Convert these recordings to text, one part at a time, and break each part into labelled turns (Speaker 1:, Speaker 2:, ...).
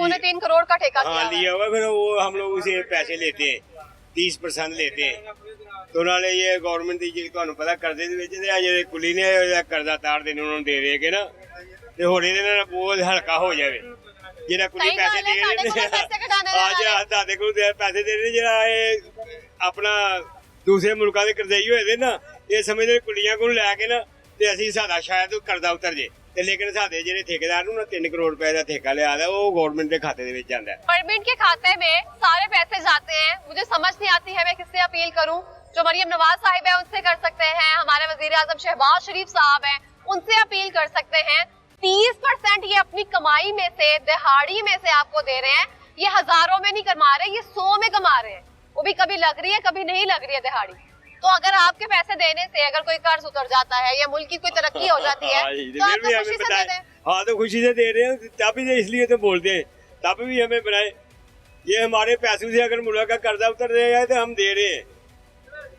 Speaker 1: 3.25 करोड़ का ठेका
Speaker 2: हाँ लिया हुआ, फिर वो हम लोग उसे पैसे लेते हैं 30% लेते हैं। तो नाले ये गवर्नमेंट दी ਤੁਹਾਨੂੰ ਪਤਾ ਕਰਜ਼ੇ ਦੇ ਵਿੱਚ ਤੇ ਜਿਹੜੇ ਕੁਲੀ ਨੇ ਕਰਜ਼ਾ ਤਾਰ ਦੇਣ ਉਹਨਾਂ ਨੂੰ ਦੇ ਦੇਗੇ ਨਾ ਤੇ ਹੋਰ ਇਹਦੇ ਨਾਲ ਬੋਝ ਹਲਕਾ ਹੋ ਜਾਵੇ। ਜਿਹੜਾ ਕੁਲੀ ਪੈਸੇ ਦੇ ਰਹੇ ਅੱਜ ਤੁਹਾਡੇ ਕੋਲ ਪੈਸੇ ਦੇ ਰਹੇ ਜਿਹੜਾ ਇਹ ਆਪਣਾ ਦੂਸਰੇ ਮੁਲਕਾਂ ਦੇ ਕਰਜ਼ਈ ਹੋਏ ਦੇ ਨਾ ਇਹ ਸਮਝਦੇ ਕੁਲੀਆਂ ਕੋਲ ਲੈ ਕੇ ਨਾ ਤੇ ਅਸੀਂ ਸਾਡਾ ਸ਼ਾਇਦ ਕਰਜ਼ਾ ਉਤਰ ਜੇ ਤੇ ਲੇਕਿਨ ਸਾਡੇ ਜਿਹੜੇ ਠੇਕੇਦਾਰ ਨੂੰ 3 करोड़ रुपए का ठेका लिया है वो गवर्नमेंट के खाते में जाता है।
Speaker 1: परमिट के खाते में सारे पैसे जाते हैं। मुझे समझ नहीं आती है मैं किससे अपील करूं। जो मरियम नवाज साहिब है उनसे कर सकते हैं, हमारे वजीर आजम शहबाज शरीफ साहब हैं उनसे अपील कर सकते हैं। 30% ये अपनी कमाई में से दिहाड़ी में से आपको दे रहे हैं। ये हजारों में नहीं कमा रहे, ये 100 में कमा रहे हैं। वो भी कभी लग रही है कभी नहीं लग रही है दिहाड़ी। तो अगर आपके पैसे देने से अगर कोई कर्ज उतर जाता है या मुल्क की कोई तरक्की हो जाती है तो आप तो खुशी से दे दें।
Speaker 2: हाँ तो खुशी से दे रहे हैं, तभी तो इसलिए तो बोलते हैं, तब भी हमें बनाए। ये हमारे पैसों से अगर मुल्क का कर्जा उतर रहा है तो हम दे रहे हैं,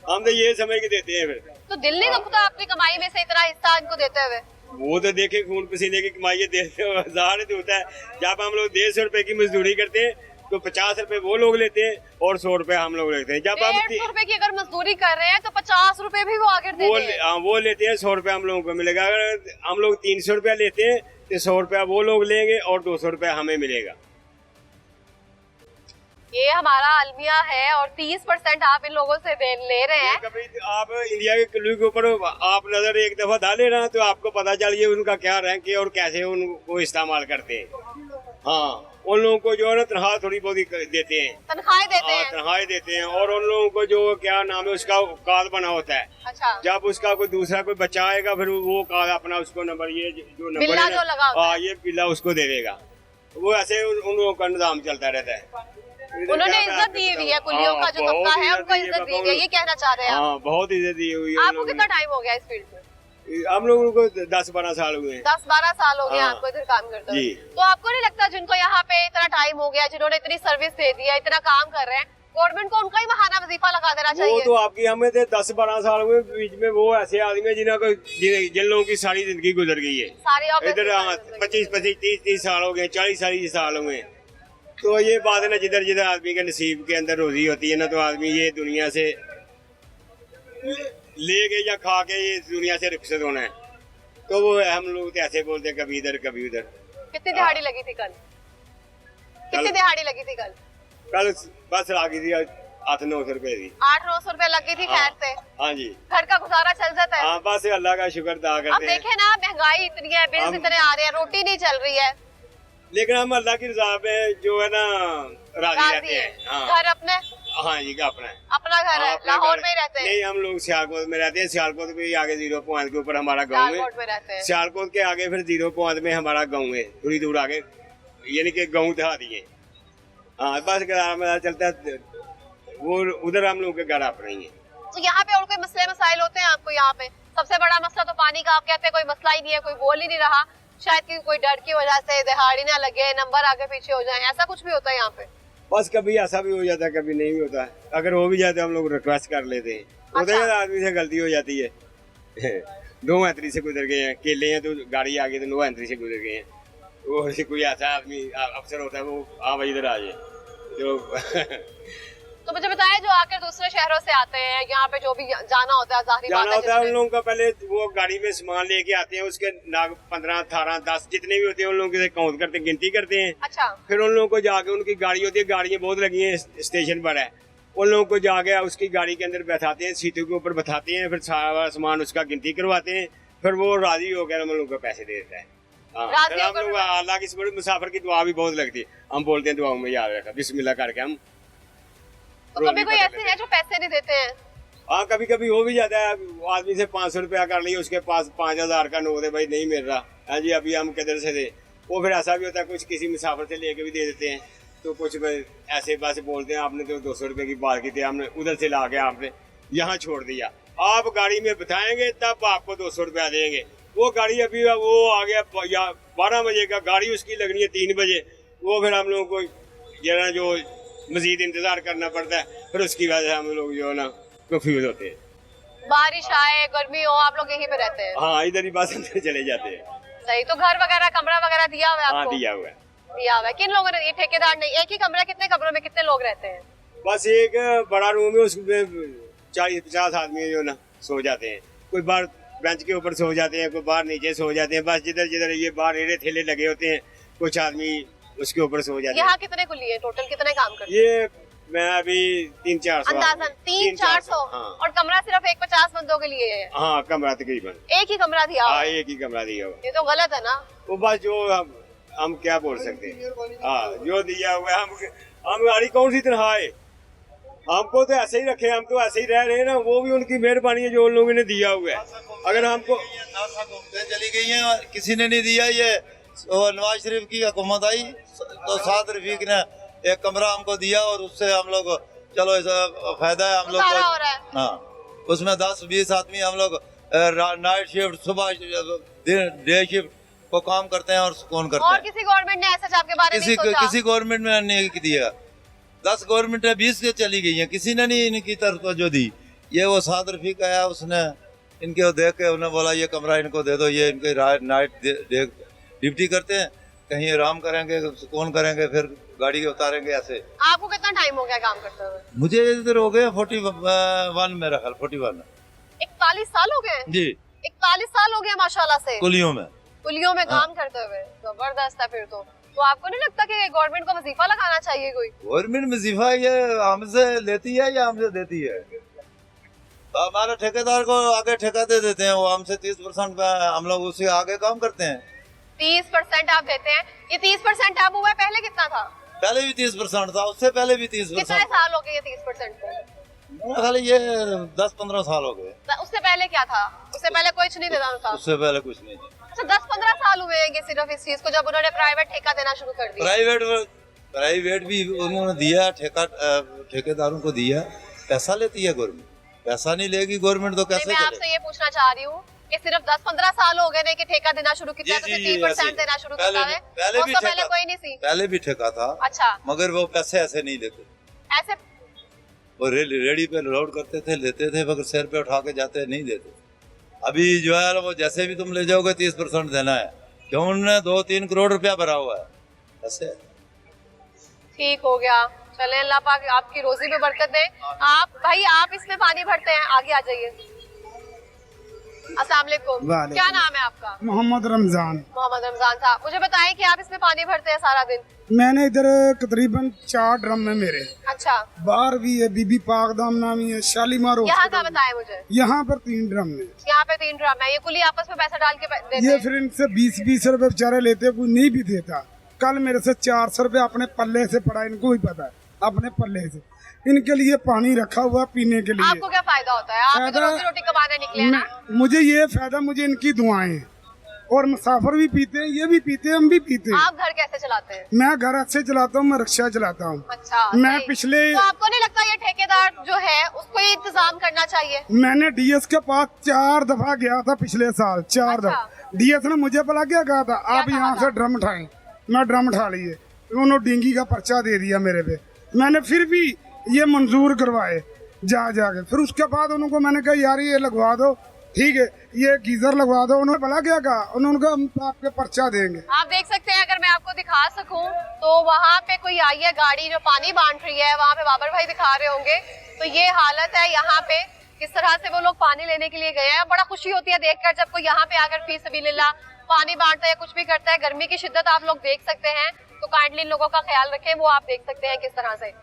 Speaker 2: हम तो ये समझ के देते हैं। फिर तो
Speaker 1: दिल नहीं दुखता अपनी कमाई में से इतना हिस्सा इनको देते हुए?
Speaker 2: वो तो देखे खून पसीने की कमाई देते ज़ाहिर होता है। जब हम लोग 150 रुपए की मजदूरी करते हैं तो 50 रुपए वो लोग लेते हैं और 100 रुपए हम लोग लेते हैं। जब हम
Speaker 1: 150 रुपए की अगर मजदूरी कर रहे हैं तो 50 रुपए भी वो आगे देते हैं।
Speaker 2: वो लेते हैं 100 रुपया हम लोगों को मिलेगा। अगर हम लोग 300 रुपया लेते हैं तो 100 रुपया वो लोग लेंगे और 200 रुपया हमें मिलेगा।
Speaker 1: ये हमारा अलमिया है और 30% आप इन लोगों से ले रहे हैं।
Speaker 2: कभी आप इंडिया के किलो के ऊपर आप नजर एक दफा डाले ना तो आपको पता चल गया उनका क्या रैंक है और कैसे उनको इस्तेमाल करते हैं। हाँ उन लोगों को जो है ना तनख्वाह थोड़ी बहुत देते हैं,
Speaker 1: तनख्वाहें देते हैं,
Speaker 2: तनख्वाहें देते हैं। और उन लोगों को जो क्या नाम है उसका कार्ड बना होता है।
Speaker 1: अच्छा।
Speaker 2: जब उसका कोई दूसरा कोई बच्चा आएगा फिर वो कार्ड अपना उसको नंबर ये जो नंबर
Speaker 1: है जो लगा होता है
Speaker 2: ये बिल्ला उसको दे देगा। वो ऐसे उन लोगों का निजाम चलता रहता है।
Speaker 1: उन्होंने इज्जत दी हुई है कुलियों का जो तबका है उनको इज्जत दी है, ये कहना चाह रहे हैं
Speaker 2: हाँ बहुत इज्जत दी हुई है।
Speaker 1: आपको कितना टाइम हो गया इस फील्ड में?
Speaker 2: हम लोगों को 10-12 साल हुए हैं।
Speaker 1: 10-12 साल हो गए आपको इधर काम करते हुए। तो आपको नहीं लगता जिनको यहाँ पे इतना टाइम हो गया, जिन्होंने इतनी सर्विस दे दी है, इतना काम कर रहे हैं, गवर्नमेंट को उनका ही महाना वजीफा लगा देना चाहिए?
Speaker 2: वो तो आपकी हमें 10-12 साल हुए, बीच में वो ऐसे आदमी है जिन लोगों की सारी जिंदगी गुजर गई है। इधर 25-25, 30-30 साल हो गए, 40-40 साल हुए। तो ये बात है ना जिधर जिधर आदमी के नसीब के अंदर रोजी होती है ना तो आदमी ये दुनिया से ले के या खा के ये दुनिया से रुखसत होना है। तो वो हम लोग ऐसे बोलते हैं कभी इधर कभी उधर।
Speaker 1: कितनी दिहाड़ी लगी थी कल? कितनी दिहाड़ी लगी थी कल?
Speaker 2: कल बस लगी थी 800-900 रुपए की।
Speaker 1: 800-900 रुपए लगी थी खैर से?
Speaker 2: हाँ जी।
Speaker 1: घर का गुजारा चल जाता है?
Speaker 2: हाँ बस अल्लाह का शुक्र अदा करते हैं।
Speaker 1: अब देखे ना महंगाई इतनी है, बिल्स इतने आ रहे हैं, रोटी नहीं चल रही है,
Speaker 2: लेकिन हम अल्लाह की रज़ा पे जो है ना राजी रहते हैं। हाँ।
Speaker 1: घर अपने?
Speaker 2: हाँ जी
Speaker 1: अपना घर है, लाहौर में ही रहते हैं?
Speaker 2: नहीं हम लोग सियालकोट में रहते हैं। सियालकोट के आगे 0 पॉइंट के ऊपर हमारा गाँव है। सियालकोट के आगे फिर 0 पॉइंट में हमारा गाँव है, थोड़ी दूर आगे, यानी कि गाँव दिखा दिए। हाँ बस चलता है वो उधर हम लोग के घर अपने ही है।
Speaker 1: तो यहाँ पे और कोई मसले मसाइल होते हैं आपको? यहाँ पे सबसे बड़ा मसला तो पानी का, आप कहते हैं कोई मसला ही नहीं है, कोई बोल ही नहीं रहा, शायद कि कोई डर की वजह से दिहाड़ी ना लगे, नंबर आगे पीछे हो जाए, ऐसा कुछ भी होता है यहाँ पे?
Speaker 2: बस कभी ऐसा भी हो जाता है, कभी नहीं भी होता है। अगर हो भी जाते हम लोग रिक्वेस्ट कर लेते हैं। अच्छा। आदमी से गलती हो जाती है। 2 एंट्री से गुजर गए हैं, केले हैं तो गाड़ी आ गई तो 9 एंट्री से गुजर गए हैं। वो कोई ऐसा आदमी अफसर होता है वो हाँ भाई इधर आ जाए
Speaker 1: तो मुझे बताया जो आकर दूसरे शहरों से आते हैं यहाँ पे जो भी जाना होता है,
Speaker 2: जाना होता है उन लोगों का पहले वो गाड़ी में सामान लेके आते हैं, उसके 15, 18, 10 जितने भी होते हैं उन लोगों के काउंट करते हैं, गिनती करते हैं।
Speaker 1: अच्छा।
Speaker 2: फिर उन लोगों को जाके उनकी गाड़ी होती है, गाड़ियाँ बहुत लगी हैं स्टेशन पर है, उन लोगों को जाके उसकी गाड़ी के अंदर बैठाते हैं, सीटों के ऊपर बैठाते हैं, फिर सारा सामान उसका गिनती करवाते हैं, फिर वो राजी होकर हम लोगों को पैसे दे देता है। हम लोग अल्लाह की मुसाफिर की दुआ भी बहुत लगती है, हम बोलते हैं दुआओं में याद रखा बिस्मिल्लाह करके हम।
Speaker 1: तो कभी कोई ऐसे है जो पैसे नहीं देते हैं?
Speaker 2: हाँ कभी कभी हो भी जाता है, आदमी से 500 रुपया कर लिया, उसके पास 5000 का नोट है, भाई नहीं मिल रहा है जी अभी हम किधर से दे। वो फिर ऐसा भी होता है कुछ किसी मुसाफिर से लेके भी दे देते हैं, तो कुछ ऐसे बस बोलते हैं आपने तो 200 रुपये की बात की थी, हमने उधर से ला के आपने यहाँ छोड़ दिया, आप गाड़ी में बिठाएंगे तब आपको 200 रुपया देंगे। वो गाड़ी अभी वो आ गया 12 बजे का, गाड़ी उसकी लगनी है 3 बजे, वो फिर हम लोगों को जो मजीद इंतजार करना पड़ता है, फिर उसकी वजह से हम लोग जो है ना कंफ्यूज होते हैं।
Speaker 1: बारिश आए गर्मी हो आप लोग यहीं पे रहते हैं?
Speaker 2: हाँ इधर ही बस अंदर चले जाते हैं।
Speaker 1: सही। तो घर वगैरह कमरा वगैरह दिया हुआ है आपको?
Speaker 2: हाँ दिया हुआ है।
Speaker 1: दिया हुआ है। किन लोगों ने, ये ठेकेदार नहीं, एक ही कमरा, कितने कमरों में कितने लोग रहते हैं?
Speaker 2: बस एक बड़ा रूम है, उसमें 40-50 आदमी जो ना सो जाते हैं। कोई बाहर बेंच के ऊपर सो जाते हैं, कोई बाहर नीचे सो जाते हैं। बस जिधर जिधर ये बाहर रेड़े थेले लगे होते हैं, कुछ आदमी उसके ऊपर सो जाते हैं।
Speaker 1: यहाँ कितने खुली है, टोटल कितने काम करते हैं?
Speaker 2: ये मैं अभी 300-400
Speaker 1: अंदाजन 300-400।
Speaker 2: हाँ।
Speaker 1: और कमरा सिर्फ एक 50 बंदों के लिए है?
Speaker 2: हाँ, कमरा तकरीबन
Speaker 1: एक ही कमरा दिया हुआ
Speaker 2: हाँ,
Speaker 1: है?
Speaker 2: एक ही कमरा दिया हुआ।
Speaker 1: ये तो गलत है ना।
Speaker 2: वो बस जो हम क्या बोल सकते हैं, हाँ जो दिया हुआ है, हम हमारी कौन सी तनख्वाह है, हमको तो ऐसे ही रखे, हम तो ऐसे ही रह रहे हैं ना। वो भी उनकी मेहरबानी है जो उन लोगों ने दिया हुआ है। अगर हमको
Speaker 3: चली गई है, किसी ने नहीं दिया। ये नवाज शरीफ की हुकूमत आई तो साद रफीक ने एक कमरा हमको दिया और उससे हम लोग चलो ऐसा फायदा है हम लोग
Speaker 1: गुजारा हो
Speaker 3: को।
Speaker 1: रहा है।
Speaker 3: हाँ, उसमें 10-20 आदमी हम लोग नाइट शिफ्ट, सुबह डे शिफ्ट को काम करते हैं और सुकून करते
Speaker 1: और
Speaker 3: हैं।
Speaker 1: किसी गवर्नमेंट ने ऐसा आपके बारे में नहीं सोचा?
Speaker 3: किसी गवर्नमेंट में नहीं दिया। 10 गवर्नमेंट 20 के चली गई है, किसी ने नहीं इनकी तरफ जो दी। ये वो साद रफीक आया, उसने इनके देख के उन्हें बोला ये कमरा इनको दे दो, ये इनके नाइट ड्यूटी करते हैं, कहीं आराम करेंगे, सुकून करेंगे, फिर गाड़ी उतारेंगे। ऐसे
Speaker 1: आपको कितना टाइम हो गया काम करते हुए?
Speaker 3: मुझे इधर हो गए 41 मेरा ख्याल 41
Speaker 1: 41 साल हो गए
Speaker 3: जी।
Speaker 1: 41 साल हो गए माशाल्लाह से
Speaker 3: कुलियों में
Speaker 1: कुलियों में काम करते हुए। जबरदस्त है फिर तो आपको नहीं लगता कि गवर्नमेंट को वजीफा लगाना चाहिए कोई?
Speaker 3: गवर्नमेंट वजीफा ये हमसे लेती है या हमसे देती है? तो हमारे ठेकेदार को आगे ठेका दे देते हैं, वो हमसे 30% पे हम लोग उससे आगे काम करते हैं।
Speaker 1: 30% आप देते हैं? ये 30% अब हुआ है, पहले कितना था?
Speaker 3: पहले भी 30% था, उससे पहले भी
Speaker 1: कितने
Speaker 3: 30%।
Speaker 1: साल हो गए ये 30% को?
Speaker 3: मेरा ख्याल ये 10-15 साल हो गए।
Speaker 1: उससे पहले क्या था? उससे पहले कुछ नहीं देता था?
Speaker 3: उससे पहले कुछ नहीं।
Speaker 1: अच्छा, 10-15 साल हुए हैं सिर्फ इस चीज को, जब उन्होंने प्राइवेट ठेका देना शुरू कर दिया।
Speaker 3: प्राइवेट भी उन्होंने दिया, ठेकेदारों को दिया। पैसा लेती है गवर्नमेंट, पैसा नहीं लेगी गवर्नमेंट तो कैसे
Speaker 1: मैं आपसे ये पूछना चाह रही हूँ कि सिर्फ 10-15 साल हो गए कि ठेका देना शुरू किया, तो 30% देना शुरू करता है।
Speaker 3: पहले भी
Speaker 1: पहले कोई नहीं थी?
Speaker 3: पहले भी ठेका था।
Speaker 1: अच्छा,
Speaker 3: मगर वो पैसे ऐसे नहीं लेते।
Speaker 1: ऐसे
Speaker 3: वो रेडी पे लोड करते थे, लेते थे, मगर सिर पे उठा के जाते नहीं देते। अभी जो है वो जैसे भी तुम ले जाओगे 30% देना है, क्यों? उन्होंने 2-3 करोड़ रुपया भरा हुआ है ऐसे।
Speaker 1: ठीक हो गया, चले अल्लाह पाक आपकी रोजी में बरकत दे। आप भाई, आप इसमें पानी भरते हैं, आगे आ जाइए। अस्सलाम वालेकुम, क्या नाम है आपका?
Speaker 4: मोहम्मद रमजान।
Speaker 1: मोहम्मद रमजान साहब, मुझे बताएं कि आप इसमें पानी भरते हैं सारा दिन?
Speaker 4: मैंने इधर तकरीबन 4 ड्रम है मेरे।
Speaker 1: अच्छा,
Speaker 4: बाहर भी है, बीबी पाक दामना भी है, शालीमार
Speaker 1: यहाँ का बताएं मुझे।
Speaker 4: यहाँ पर 3 ड्रम है।
Speaker 1: यहाँ पे 3 ड्रम है, ये कुली आपस में पैसा डाल के देते
Speaker 4: ये
Speaker 1: हैं?
Speaker 4: फिर इनसे 20-20 रुपए बेचारे लेते, कोई नहीं भी देता। कल मेरे से 400 रुपए अपने पल्ले से पड़ा, इनको ही पता है, अपने पल्ले से। इनके लिए पानी रखा हुआ पीने के लिए।
Speaker 1: आपको क्या फायदा होता है? आप तो रोजी रोटी कमाने निकले हैं ना।
Speaker 4: मुझे ये फायदा, मुझे इनकी दुआएं, और मुसाफिर भी पीते हैं, ये भी पीते हैं, हम भी पीते हैं।
Speaker 1: आप घर कैसे चलाते हैं?
Speaker 4: मैं घर अच्छे चलाता हूँ, मैं रिक्शा चलाता हूँ।
Speaker 1: अच्छा,
Speaker 4: मैं
Speaker 1: सही।
Speaker 4: पिछले
Speaker 1: तो आपको नहीं लगता ये ठेकेदार जो है उसको ये इंतजाम करना चाहिए?
Speaker 4: मैंने डीएस के पास 4 दफा गया था पिछले साल, 4
Speaker 1: अच्छा।
Speaker 4: दफा। डीएस ने मुझे भला क्या कहा था, आप
Speaker 1: कहा
Speaker 4: यहाँ
Speaker 1: था?
Speaker 4: से ड्रम उठाएं। मैं ड्रम उठा लिए, उन्होंने डेंगी का पर्चा दे दिया मेरे पे। मैंने फिर भी ये मंजूर करवाए जाके। फिर उसके बाद उनको मैंने कहा यार ये लगवा दो, ठीक है, ये गीजर लगवा दो। उन्होंने भला क्या कहा, उन्होंने कहा हम आपके पर्चा देंगे।
Speaker 1: आप देख सकते हैं, अगर मैं आपको दिखा सकूं तो वहाँ पे कोई आई है गाड़ी जो पानी बांट रही है, वहाँ पे बाबर भाई दिखा रहे होंगे। तो ये हालत है यहाँ पे, किस तरह से वो लोग पानी लेने के लिए गए हैं। बड़ा खुशी होती है देखकर जब कोई यहाँ पे आकर फी सबीलिल्लाह पानी बांटता है, कुछ भी करता है। गर्मी की शिद्दत आप लोग देख सकते हैं, तो काइंडली इन लोगों का ख्याल रखें, वो आप देख सकते हैं किस तरह से।